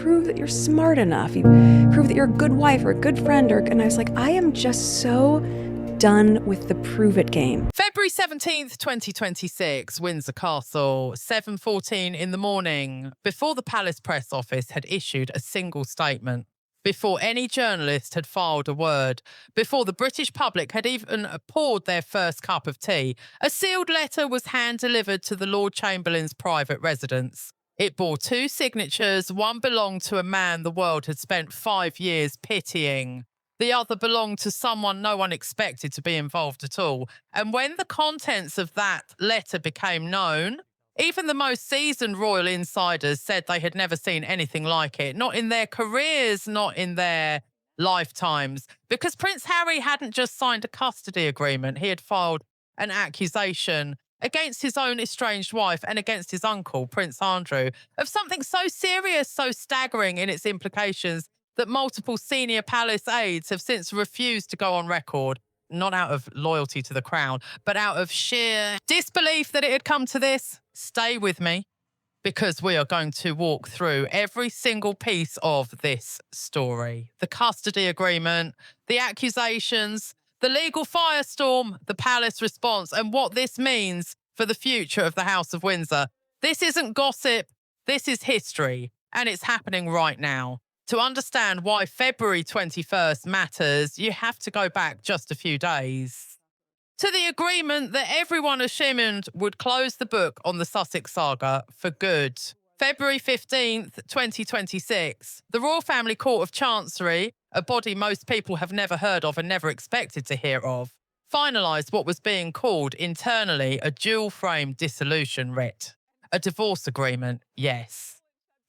prove that you're smart enough. You prove that you're a good wife or a good friend. And I was like, I am just so done with the prove it game. February 17th, 2026, Windsor Castle, 7:14 in the morning, before the palace press office had issued a single statement, before any journalist had filed a word, before the British public had even poured their first cup of tea, a sealed letter was hand-delivered to the Lord Chamberlain's private residence. It bore 2 signatures. One belonged to a man the world had spent 5 years pitying. The other belonged to someone no one expected to be involved at all. And when the contents of that letter became known, even the most seasoned royal insiders said they had never seen anything like it. Not in their careers, not in their lifetimes. Because Prince Harry hadn't just signed a custody agreement. He had filed an accusation against his own estranged wife and against his uncle, Prince Andrew, of something so serious, so staggering in its implications, that multiple senior palace aides have since refused to go on record, not out of loyalty to the crown, but out of sheer disbelief that it had come to this. Stay with me, because we are going to walk through every single piece of this story. The custody agreement, the accusations, the legal firestorm, the palace response, and what this means for the future of the House of Windsor. This isn't gossip, this is history, and it's happening right now. To understand why February 21st matters, you have to go back just a few days to the agreement that everyone assumed would close the book on the Sussex saga for good. February 15th, 2026, the Royal Family Court of Chancery, a body most people have never heard of and never expected to hear of, finalised what was being called internally a dual-frame dissolution writ. A divorce agreement, yes.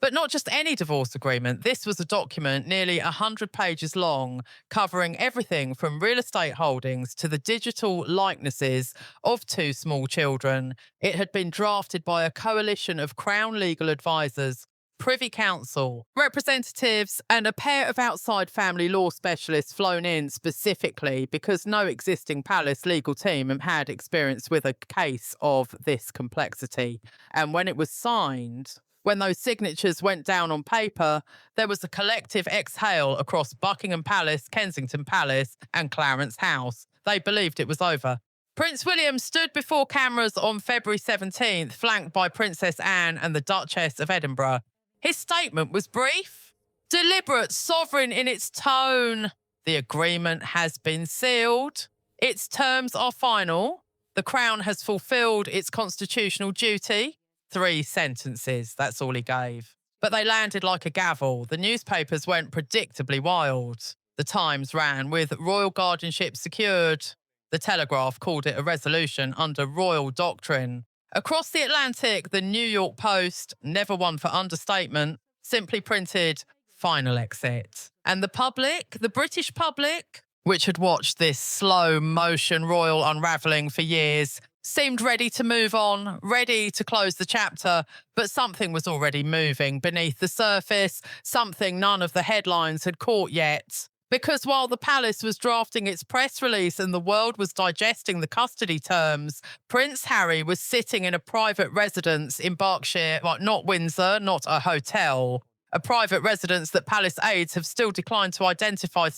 But not just any divorce agreement. This was a document nearly 100 pages long, covering everything from real estate holdings to the digital likenesses of 2 small children. It had been drafted by a coalition of Crown legal advisors, Privy Council, representatives, and a pair of outside family law specialists flown in specifically because no existing palace legal team had experience with a case of this complexity. And when it was signed, when those signatures went down on paper, there was a collective exhale across Buckingham Palace, Kensington Palace, and Clarence House. They believed it was over. Prince William stood before cameras on February 17th, flanked by Princess Anne and the Duchess of Edinburgh. His statement was brief, deliberate, sovereign in its tone. The agreement has been sealed. Its terms are final. The Crown has fulfilled its constitutional duty. 3 sentences, that's all he gave. But they landed like a gavel. The newspapers went predictably wild. The Times ran with royal guardianship secured. The Telegraph called it a resolution under royal doctrine. Across the Atlantic, the New York Post, never one for understatement, simply printed final exit. And the public, the British public, which had watched this slow motion royal unravelling for years, seemed ready to move on, ready to close the chapter, but something was already moving beneath the surface, something none of the headlines had caught yet. Because while the palace was drafting its press release and the world was digesting the custody terms, Prince Harry was sitting in a private residence in Berkshire, well, not Windsor, not a hotel, a private residence that palace aides have still declined to identify.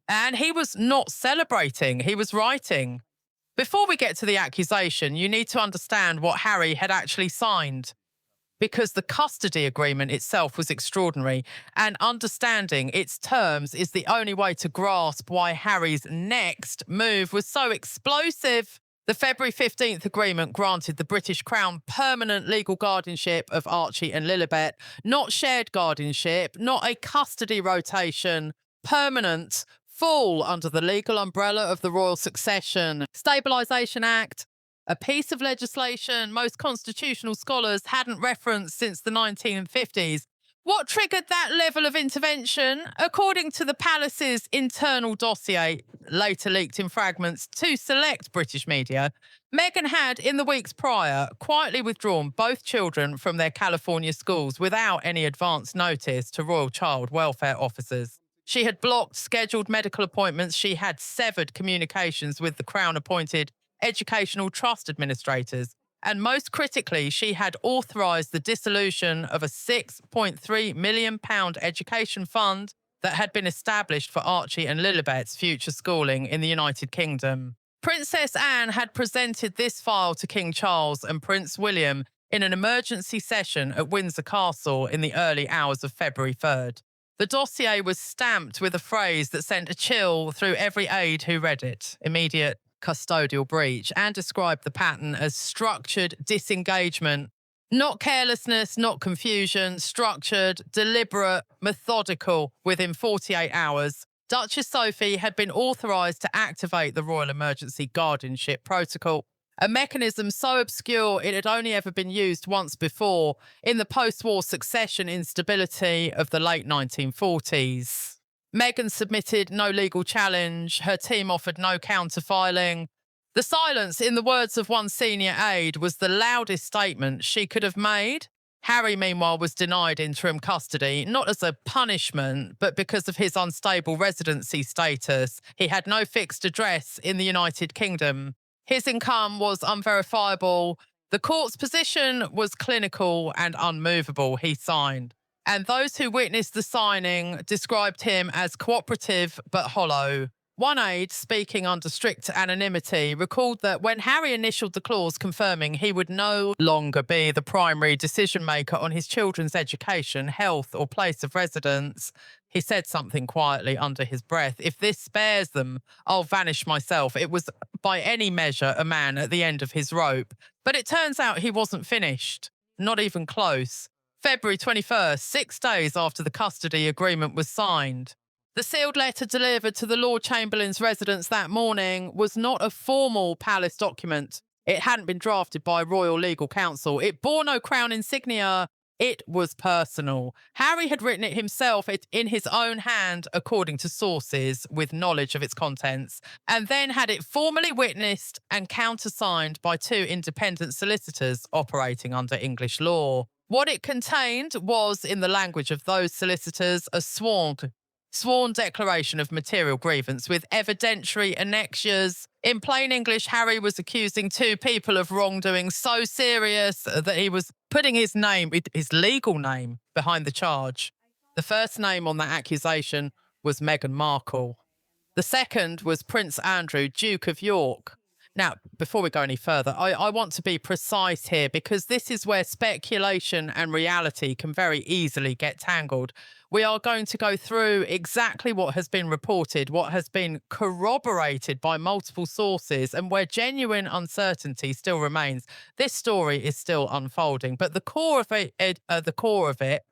And he was not celebrating, he was writing. Before we get to the accusation, you need to understand what Harry had actually signed, because the custody agreement itself was extraordinary, and understanding its terms is the only way to grasp why Harry's next move was so explosive. The February 15th agreement granted the British Crown permanent legal guardianship of Archie and Lilibet, not shared guardianship, not a custody rotation, permanent, full under the legal umbrella of the Royal Succession Stabilisation Act, a piece of legislation most constitutional scholars hadn't referenced since the 1950s. What triggered that level of intervention? According to the palace's internal dossier, later leaked in fragments to select British media, Meghan had, in the weeks prior, quietly withdrawn both children from their California schools without any advance notice to royal child welfare officers. She had blocked scheduled medical appointments. She had severed communications with the Crown-appointed educational trust administrators. And most critically, she had authorised the dissolution of a £6.3 million education fund that had been established for Archie and Lilibet's future schooling in the United Kingdom. Princess Anne had presented this file to King Charles and Prince William in an emergency session at Windsor Castle in the early hours of February 3rd. The dossier was stamped with a phrase that sent a chill through every aide who read it: immediate custodial breach, and described the pattern as structured disengagement. Not carelessness, not confusion, structured, deliberate, methodical. Within 48 hours, Duchess Sophie had been authorised to activate the Royal Emergency Guardianship Protocol, a mechanism so obscure it had only ever been used once before in the post-war succession instability of the late 1940s. Meghan submitted no legal challenge. Her team offered no counterfiling. The silence, in the words of one senior aide, was the loudest statement she could have made. Harry, meanwhile, was denied interim custody, not as a punishment, but because of his unstable residency status. He had no fixed address in the United Kingdom. His income was unverifiable. The court's position was clinical and unmovable. He signed. And those who witnessed the signing described him as cooperative but hollow. One aide, speaking under strict anonymity, recalled that when Harry initialed the clause confirming he would no longer be the primary decision-maker on his children's education, health or place of residence, he said something quietly under his breath: "If this spares them, I'll vanish myself." It was by any measure a man at the end of his rope. But it turns out he wasn't finished. Not even close. February 21st, 6 days after the custody agreement was signed. The sealed letter delivered to the Lord Chamberlain's residence that morning was not a formal palace document. It hadn't been drafted by royal legal counsel. It bore no crown insignia. It was personal. Harry had written it himself in his own hand, according to sources with knowledge of its contents, and then had it formally witnessed and countersigned by 2 independent solicitors operating under English law. What it contained was, in the language of those solicitors, a sworn declaration of material grievance with evidentiary annexures. In plain English, Harry was accusing 2 people of wrongdoing so serious that he was putting his legal name, behind the charge. The first name on that accusation was Meghan Markle. The second was Prince Andrew, Duke of York. Now, before we go any further, I want to be precise here, because this is where speculation and reality can very easily get tangled. We are going to go through exactly what has been reported, what has been corroborated by multiple sources, and where genuine uncertainty still remains. This story is still unfolding, but the core of it,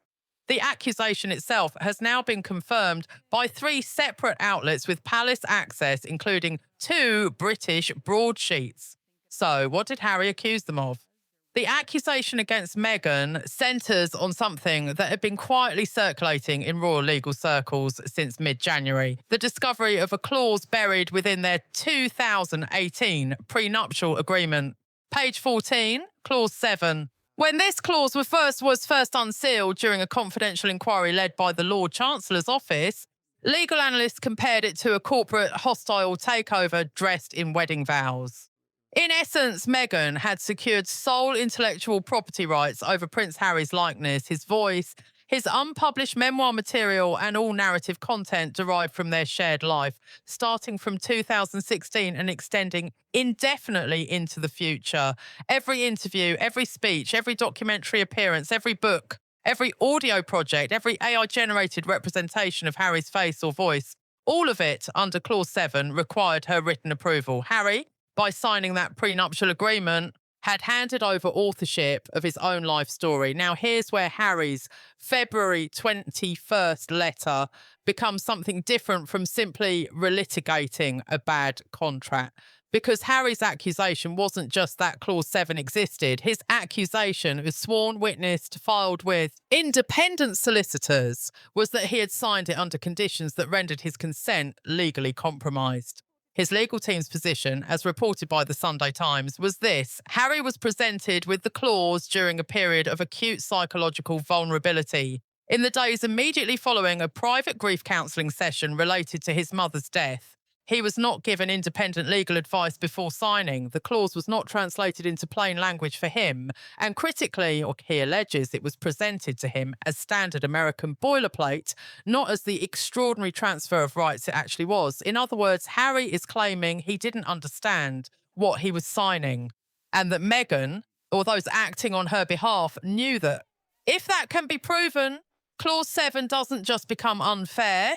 the accusation itself, has now been confirmed by 3 separate outlets with palace access, including 2 British broadsheets. So, what did Harry accuse them of? The accusation against Meghan centres on something that had been quietly circulating in royal legal circles since mid-January: the discovery of a clause buried within their 2018 prenuptial agreement. Page 14, clause 7. When this clause was first unsealed during a confidential inquiry led by the Lord Chancellor's office, legal analysts compared it to a corporate hostile takeover dressed in wedding vows. In essence, Meghan had secured sole intellectual property rights over Prince Harry's likeness, his voice, his unpublished memoir material, and all narrative content derived from their shared life, starting from 2016 and extending indefinitely into the future. Every interview, every speech, every documentary appearance, every book, every audio project, every AI-generated representation of Harry's face or voice, all of it under Clause 7 required her written approval. Harry, by signing that prenuptial agreement, had handed over authorship of his own life story. Now, here's where Harry's February 21st letter becomes something different from simply relitigating a bad contract. Because Harry's accusation wasn't just that Clause 7 existed. His accusation, was sworn, witnessed, filed with independent solicitors, was that he had signed it under conditions that rendered his consent legally compromised. His legal team's position, as reported by the Sunday Times, was this: Harry was presented with the clause during a period of acute psychological vulnerability. In the days immediately following a private grief counselling session related to his mother's death, He was not given independent legal advice before signing. The clause was not translated into plain language for him, and critically, or he alleges, it was presented to him as standard American boilerplate, not as the extraordinary transfer of rights it actually was. In other words, Harry is claiming he didn't understand what he was signing, and that Meghan, or those acting on her behalf, knew that. If that can be proven, Clause 7 doesn't just become unfair,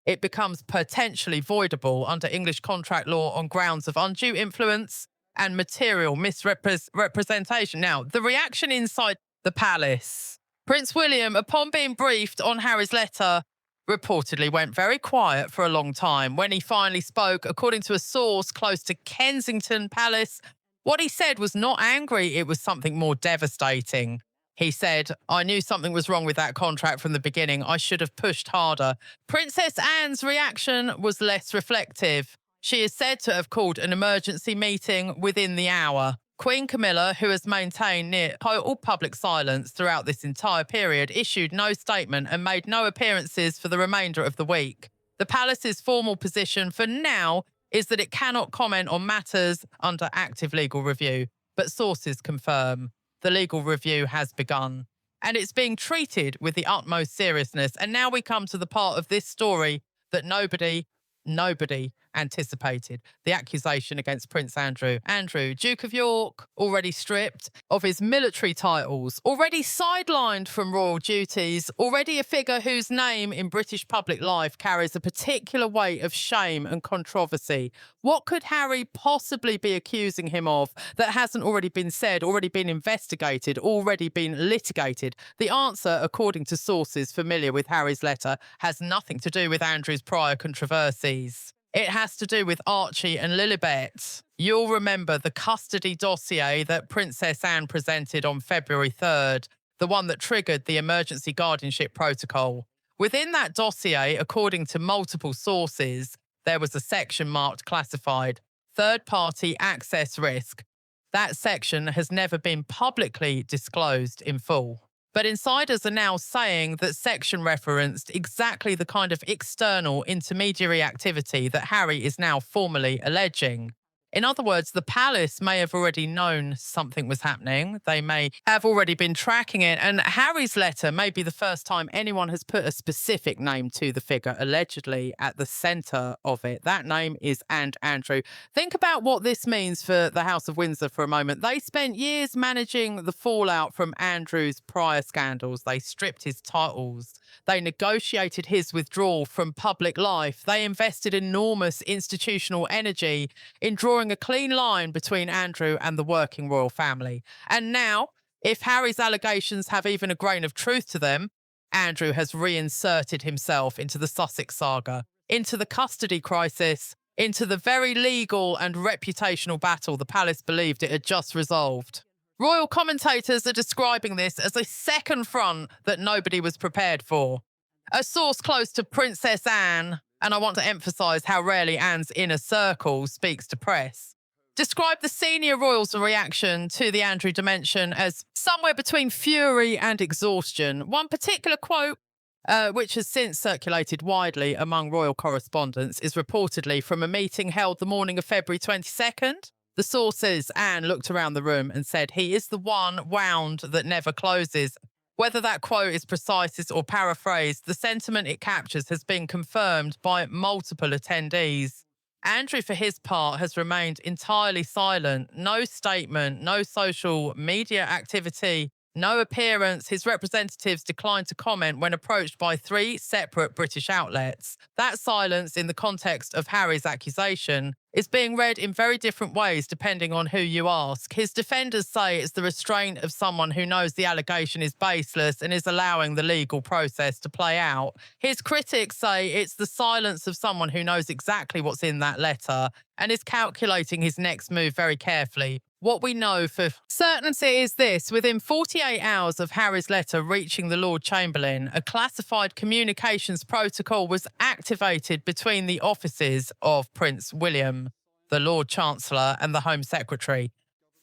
it becomes potentially voidable under English contract law on grounds of undue influence and material misrepresentation. Now, the reaction inside the palace. Prince William, upon being briefed on Harry's letter, reportedly went very quiet for a long time. When he finally spoke, according to a source close to Kensington Palace, what he said was not angry, it was something more devastating. He said, "I knew something was wrong with that contract from the beginning. I should have pushed harder." Princess Anne's reaction was less reflective. She is said to have called an emergency meeting within the hour. Queen Camilla, who has maintained near total public silence throughout this entire period, issued no statement and made no appearances for the remainder of the week. The palace's formal position for now is that it cannot comment on matters under active legal review, but sources confirm the legal review has begun, and it's being treated with the utmost seriousness. And now we come to the part of this story that nobody anticipated. The accusation against Prince Andrew. Andrew, Duke of York, already stripped of his military titles, already sidelined from royal duties, already a figure whose name in British public life carries a particular weight of shame and controversy. What could Harry possibly be accusing him of that hasn't already been said, already been investigated, already been litigated? The answer, according to sources familiar with Harry's letter, has nothing to do with Andrew's prior controversies. It has to do with Archie and Lilibet. You'll remember the custody dossier that Princess Anne presented on February 3rd, the one that triggered the emergency guardianship protocol. Within that dossier, according to multiple sources, there was a section marked classified, third-party access risk. That section has never been publicly disclosed in full. But insiders are now saying that section referenced exactly the kind of external intermediary activity that Harry is now formally alleging. In other words, the palace may have already known something was happening. They may have already been tracking it. And Harry's letter may be the first time anyone has put a specific name to the figure allegedly at the centre of it. That name is Andrew. Think about what this means for the House of Windsor for a moment. They spent years managing the fallout from Andrew's prior scandals. They stripped his titles. They negotiated his withdrawal from public life. They invested enormous institutional energy in drawing a clean line between Andrew and the working royal family. And now, if Harry's allegations have even a grain of truth to them, Andrew has reinserted himself into the Sussex saga, into the custody crisis, into the very legal and reputational battle the palace believed it had just resolved. Royal commentators are describing this as a second front that nobody was prepared for. A source close to Princess Anne, and I want to emphasise how rarely Anne's inner circle speaks to press, described the senior royals' reaction to the Andrew dimension as somewhere between fury and exhaustion. One particular quote, which has since circulated widely among royal correspondents, is reportedly from a meeting held the morning of February 22nd. The source says Anne looked around the room and said, "He is the one wound that never closes." Whether that quote is precise or paraphrased, the sentiment it captures has been confirmed by multiple attendees. Andrew, for his part, has remained entirely silent. No statement, no social media activity, no appearance. His representatives declined to comment when approached by 3 separate British outlets. That silence, in the context of Harry's accusation, is being read in very different ways depending on who you ask. His defenders say it's the restraint of someone who knows the allegation is baseless and is allowing the legal process to play out. His critics say it's the silence of someone who knows exactly what's in that letter and is calculating his next move very carefully. What we know for certainty is this: within 48 hours of Harry's letter reaching the Lord Chamberlain, a classified communications protocol was activated between the offices of Prince William, the Lord Chancellor, and the Home Secretary.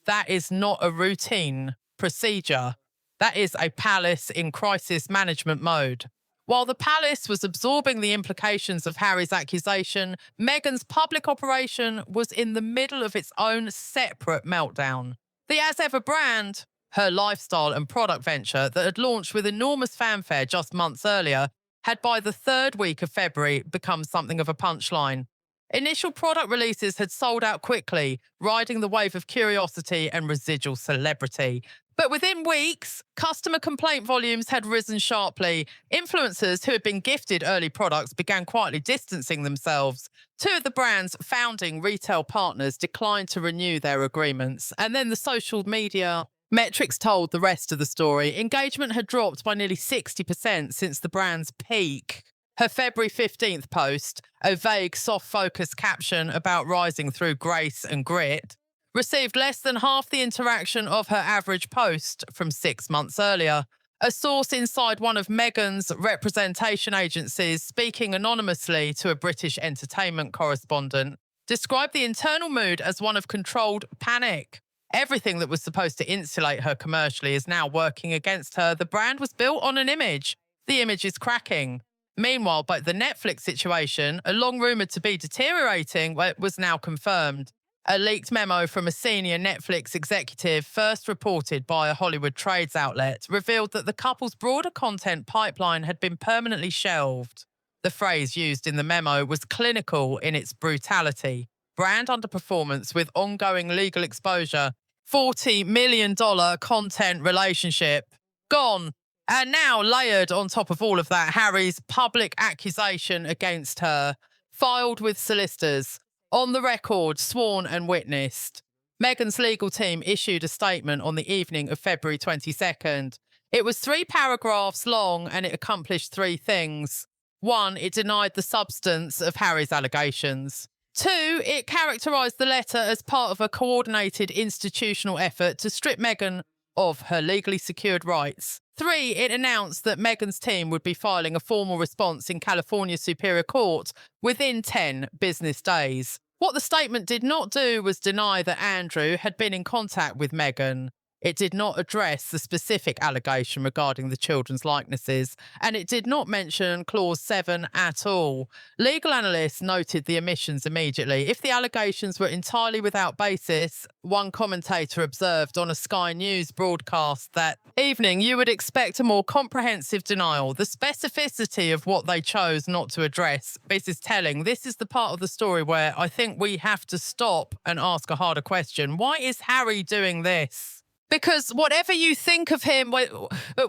That is not a routine procedure. That is a palace in crisis management mode. While the palace was absorbing the implications of Harry's accusation, Meghan's public operation was in the middle of its own separate meltdown. The As Ever brand, her lifestyle and product venture that had launched with enormous fanfare just months earlier, had by the third week of February become something of a punchline. Initial product releases had sold out quickly, riding the wave of curiosity and residual celebrity. But within weeks, customer complaint volumes had risen sharply. Influencers who had been gifted early products began quietly distancing themselves. Two of the brand's founding retail partners declined to renew their agreements. And then the social media metrics told the rest of the story. Engagement had dropped by nearly 60% since the brand's peak. Her February 15th post, a vague, soft-focused caption about rising through grace and grit, received less than half the interaction of her average post from 6 months earlier. A source inside one of Meghan's representation agencies, speaking anonymously to a British entertainment correspondent, described the internal mood as one of controlled panic. Everything that was supposed to insulate her commercially is now working against her. The brand was built on an image. The image is cracking. Meanwhile, but the Netflix situation, a long rumoured to be deteriorating, was now confirmed. A leaked memo from a senior Netflix executive, first reported by a Hollywood trades outlet, revealed that the couple's broader content pipeline had been permanently shelved. The phrase used in the memo was clinical in its brutality. Brand underperformance with ongoing legal exposure, $40 million content relationship, gone. And now, layered on top of all of that, Harry's public accusation against her, filed with solicitors, on the record, sworn and witnessed. Meghan's legal team issued a statement on the evening of February 22nd. It was 3 paragraphs long and it accomplished 3 things. 1, it denied the substance of Harry's allegations. 2, it characterised the letter as part of a coordinated institutional effort to strip Meghan of her legally secured rights. 3, it announced that Meghan's team would be filing a formal response in California Superior Court within 10 business days. What the statement did not do was deny that Andrew had been in contact with Meghan. It did not address the specific allegation regarding the children's likenesses, and it did not mention Clause 7 at all. Legal analysts noted the omissions immediately. If the allegations were entirely without basis, one commentator observed on a Sky News broadcast that evening, you would expect a more comprehensive denial. The specificity of what they chose not to address, this is telling. This is the part of the story where I think we have to stop and ask a harder question. Why is Harry doing this? Because whatever you think of him,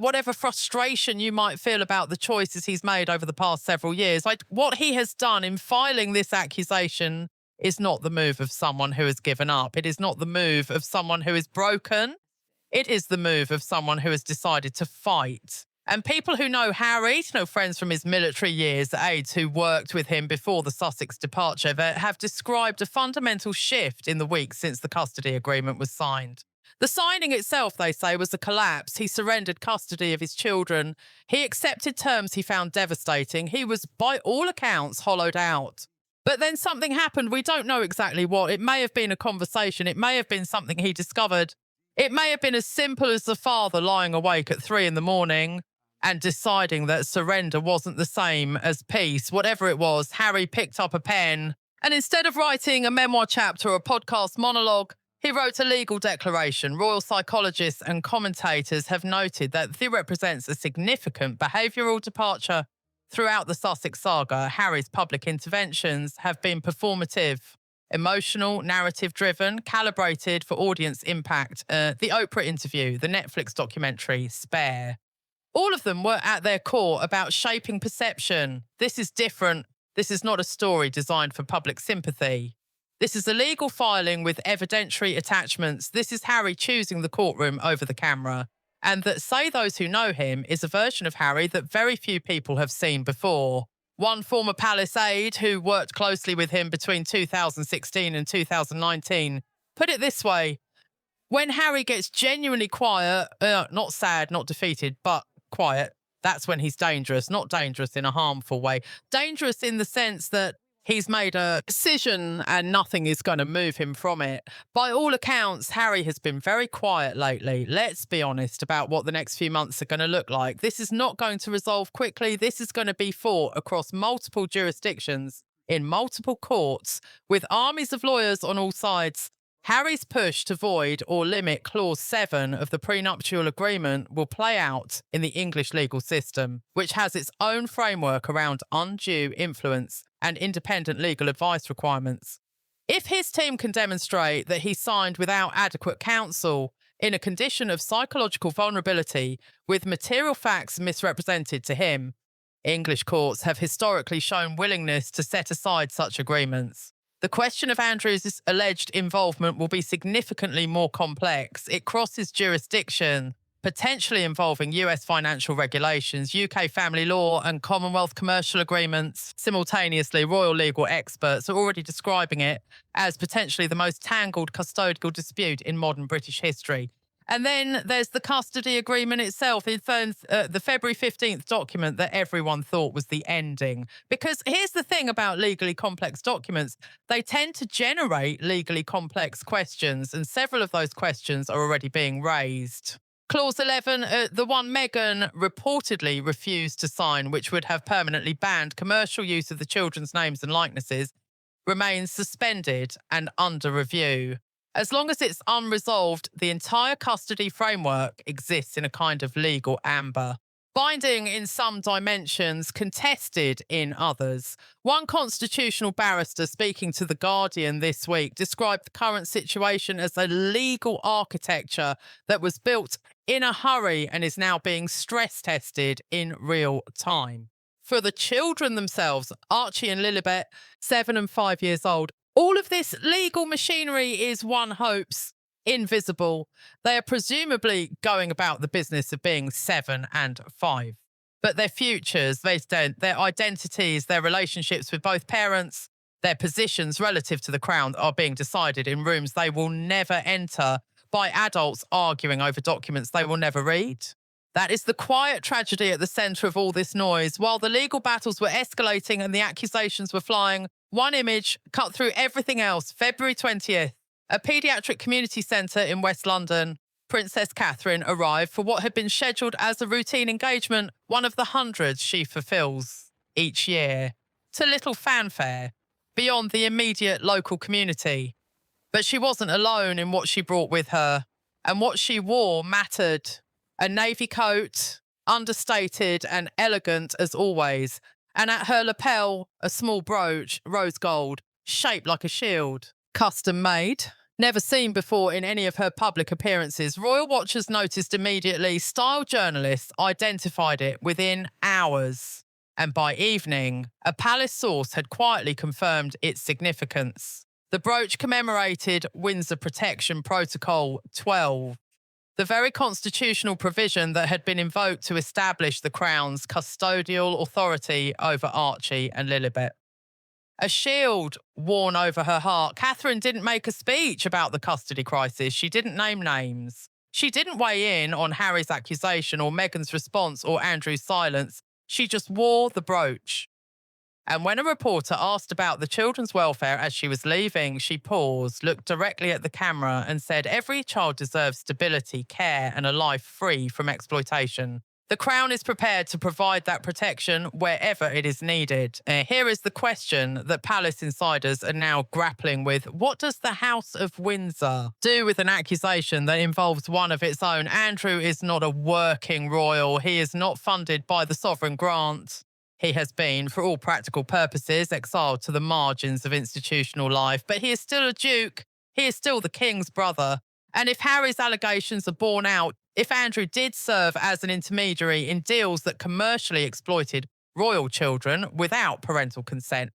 whatever frustration you might feel about the choices he's made over the past several years, what he has done in filing this accusation is not the move of someone who has given up. It is not the move of someone who is broken. It is the move of someone who has decided to fight. And people who know Harry, friends from his military years, aides who worked with him before the Sussex departure, have described a fundamental shift in the weeks since the custody agreement was signed. The signing itself, they say, was a collapse. He surrendered custody of his children. He accepted terms he found devastating. He was, by all accounts, hollowed out. But then something happened. We don't know exactly what. It may have been a conversation. It may have been something he discovered. It may have been as simple as the father lying awake at 3 a.m. and deciding that surrender wasn't the same as peace. Whatever it was, Harry picked up a pen and instead of writing a memoir chapter or a podcast monologue, he wrote a legal declaration. Royal psychologists and commentators have noted that this represents a significant behavioural departure. Throughout the Sussex saga, Harry's public interventions have been performative, emotional, narrative-driven, calibrated for audience impact. The Oprah interview, the Netflix documentary, Spare. All of them were at their core about shaping perception. This is different. This is not a story designed for public sympathy. This is a legal filing with evidentiary attachments. This is Harry choosing the courtroom over the camera. And that, say those who know him, is a version of Harry that very few people have seen before. One former palace aide who worked closely with him between 2016 and 2019 put it this way: when Harry gets genuinely quiet, not sad, not defeated, but quiet, that's when he's dangerous. Not dangerous in a harmful way. Dangerous in the sense that He's made a decision and nothing is going to move him from it. By all accounts, Harry has been very quiet lately. Let's be honest about what the next few months are going to look like. This is not going to resolve quickly. This is going to be fought across multiple jurisdictions, in multiple courts, with armies of lawyers on all sides. Harry's push to void or limit Clause 7 of the prenuptial agreement will play out in the English legal system, which has its own framework around undue influence and independent legal advice requirements. If his team can demonstrate that he signed without adequate counsel in a condition of psychological vulnerability with material facts misrepresented to him, English courts have historically shown willingness to set aside such agreements. The question of Andrew's alleged involvement will be significantly more complex. It crosses jurisdiction, potentially involving US financial regulations, UK family law and Commonwealth commercial agreements. Simultaneously, royal legal experts are already describing it as potentially the most tangled custodial dispute in modern British history. And then there's the custody agreement itself. It's the February 15th document that everyone thought was the ending. Because here's the thing about legally complex documents. They tend to generate legally complex questions, and several of those questions are already being raised. Clause 11, the one Meghan reportedly refused to sign, which would have permanently banned commercial use of the children's names and likenesses, remains suspended and under review. As long as it's unresolved, the entire custody framework exists in a kind of legal amber. Binding in some dimensions, contested in others. One constitutional barrister speaking to The Guardian this week described the current situation as a legal architecture that was built in a hurry and is now being stress tested in real time. For the children themselves, Archie and Lilibet, 7 and 5 years old, all of this legal machinery is, one hopes, invisible. They are presumably going about the business of being 7 and 5. But their futures, their identities, their relationships with both parents, their positions relative to the crown are being decided in rooms they will never enter by adults arguing over documents they will never read. That is the quiet tragedy at the centre of all this noise. While the legal battles were escalating and the accusations were flying, one image cut through everything else. February 20th, a paediatric community centre in West London. Princess Catherine arrived for what had been scheduled as a routine engagement, one of the hundreds she fulfills each year, to little fanfare beyond the immediate local community. But she wasn't alone in what she brought with her, and what she wore mattered. A navy coat, understated and elegant as always, and at her lapel, a small brooch, rose gold, shaped like a shield. Custom made, never seen before in any of her public appearances. Royal watchers noticed immediately. Style journalists identified it within hours. And by evening, a palace source had quietly confirmed its significance. The brooch commemorated Windsor Protection Protocol 12, the very constitutional provision that had been invoked to establish the Crown's custodial authority over Archie and Lilibet. A shield worn over her heart. Catherine didn't make a speech about the custody crisis. She didn't name names. She didn't weigh in on Harry's accusation or Meghan's response or Andrew's silence. She just wore the brooch. And when a reporter asked about the children's welfare as she was leaving, she paused, looked directly at the camera and said, "Every child deserves stability, care and a life free from exploitation. The Crown is prepared to provide that protection wherever it is needed." Here is the question that palace insiders are now grappling with. What does the House of Windsor do with an accusation that involves one of its own? Andrew is not a working royal. He is not funded by the sovereign grant. He has been, for all practical purposes, exiled to the margins of institutional life. But he is still a duke. He is still the king's brother. And if Harry's allegations are borne out, if Andrew did serve as an intermediary in deals that commercially exploited royal children without parental consent,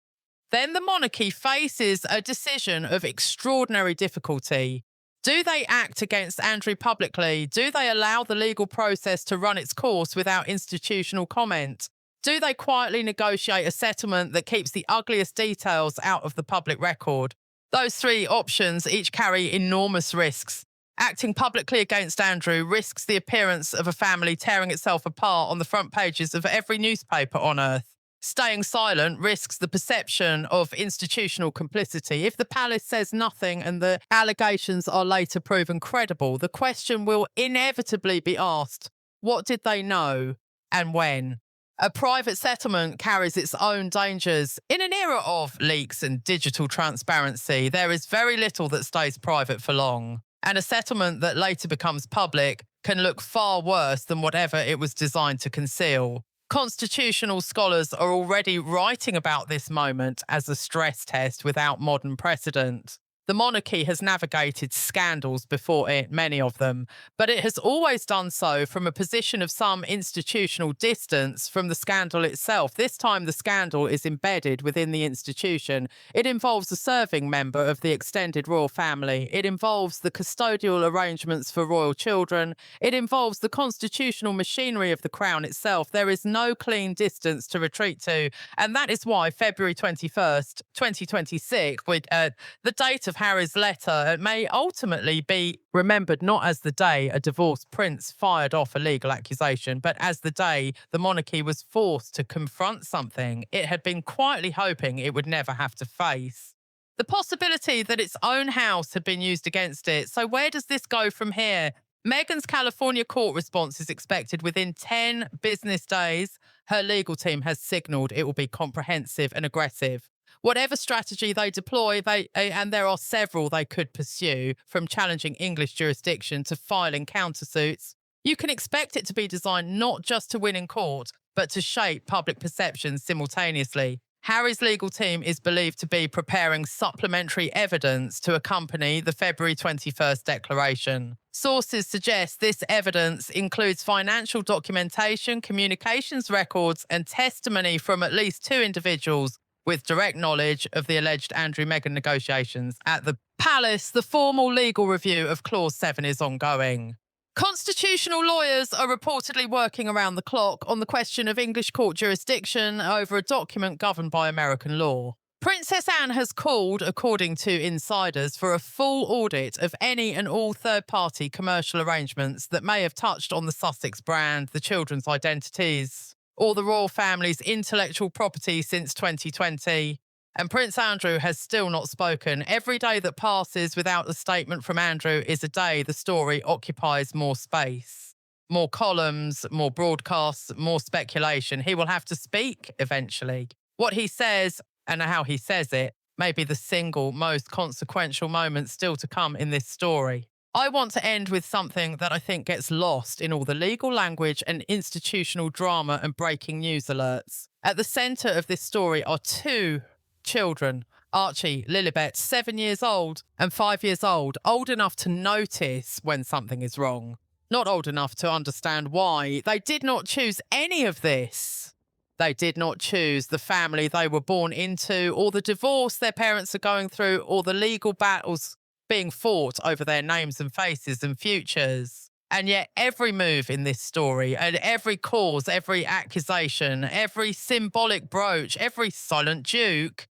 then the monarchy faces a decision of extraordinary difficulty. Do they act against Andrew publicly? Do they allow the legal process to run its course without institutional comment? Do they quietly negotiate a settlement that keeps the ugliest details out of the public record? Those three options each carry enormous risks. Acting publicly against Andrew risks the appearance of a family tearing itself apart on the front pages of every newspaper on earth. Staying silent risks the perception of institutional complicity. If the palace says nothing and the allegations are later proven credible, the question will inevitably be asked, what did they know and when? A private settlement carries its own dangers. In an era of leaks and digital transparency, there is very little that stays private for long. And a settlement that later becomes public can look far worse than whatever it was designed to conceal. Constitutional scholars are already writing about this moment as a stress test without modern precedent. The monarchy has navigated scandals before it, many of them, but it has always done so from a position of some institutional distance from the scandal itself. This time, the scandal is embedded within the institution. It involves a serving member of the extended royal family. It involves the custodial arrangements for royal children. It involves the constitutional machinery of the crown itself. There is no clean distance to retreat to, and that is why February 21st, 2026, with the date of Harry's letter, may ultimately be remembered not as the day a divorced prince fired off a legal accusation, but as the day the monarchy was forced to confront something it had been quietly hoping it would never have to face. The possibility that its own house had been used against it. So where does this go from here? Meghan's California court response is expected within 10 business days. Her legal team has signalled it will be comprehensive and aggressive. Whatever strategy they deploy, and there are several they could pursue, from challenging English jurisdiction to filing countersuits, you can expect it to be designed not just to win in court, but to shape public perception simultaneously. Harry's legal team is believed to be preparing supplementary evidence to accompany the February 21st declaration. Sources suggest this evidence includes financial documentation, communications records, and testimony from at least 2 individuals with direct knowledge of the alleged Andrew-Meghan negotiations. At the palace, the formal legal review of Clause 7 is ongoing. Constitutional lawyers are reportedly working around the clock on the question of English court jurisdiction over a document governed by American law. Princess Anne has called, according to insiders, for a full audit of any and all third-party commercial arrangements that may have touched on the Sussex brand, the children's identities, or the royal family's intellectual property since 2020. And Prince Andrew has still not spoken. Every day that passes without a statement from Andrew is a day the story occupies more space. More columns, more broadcasts, more speculation. He will have to speak eventually. What he says and how he says it may be the single most consequential moment still to come in this story. I want to end with something that I think gets lost in all the legal language and institutional drama and breaking news alerts. At the centre of this story are 2 children, Archie, Lilibet, 7 years old and 5 years old enough to notice when something is wrong, not old enough to understand why. They did not choose any of this. They did not choose the family they were born into, or the divorce their parents are going through, or the legal battles being fought over their names and faces and futures. And yet every move in this story, and every cause, every accusation, every symbolic brooch, every silent duke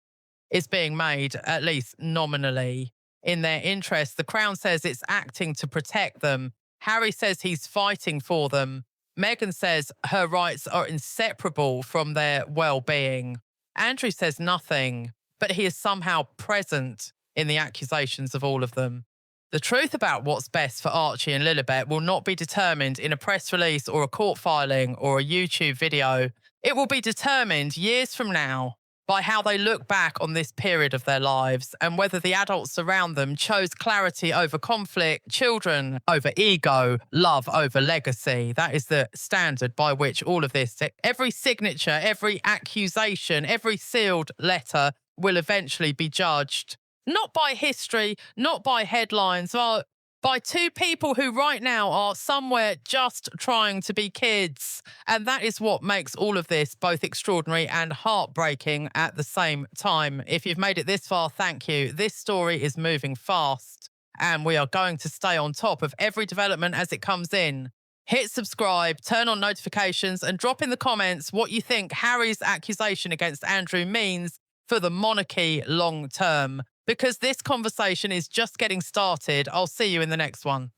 is being made, at least nominally, in their interest. The Crown says it's acting to protect them. Harry says he's fighting for them. Meghan says her rights are inseparable from their well-being. Andrew says nothing, but he is somehow present in the accusations of all of them. The truth about what's best for Archie and Lilibet will not be determined in a press release or a court filing or a YouTube video. It will be determined years from now by how they look back on this period of their lives and whether the adults around them chose clarity over conflict, children over ego, love over legacy. That is the standard by which all of this, every signature, every accusation, every sealed letter will eventually be judged. Not by history, not by headlines, but by 2 people who right now are somewhere just trying to be kids. And that is what makes all of this both extraordinary and heartbreaking at the same time. If you've made it this far, thank you. This story is moving fast, and we are going to stay on top of every development as it comes in. Hit subscribe, turn on notifications, and drop in the comments what you think Harry's accusation against Andrew means for the monarchy long term. Because this conversation is just getting started. I'll see you in the next one.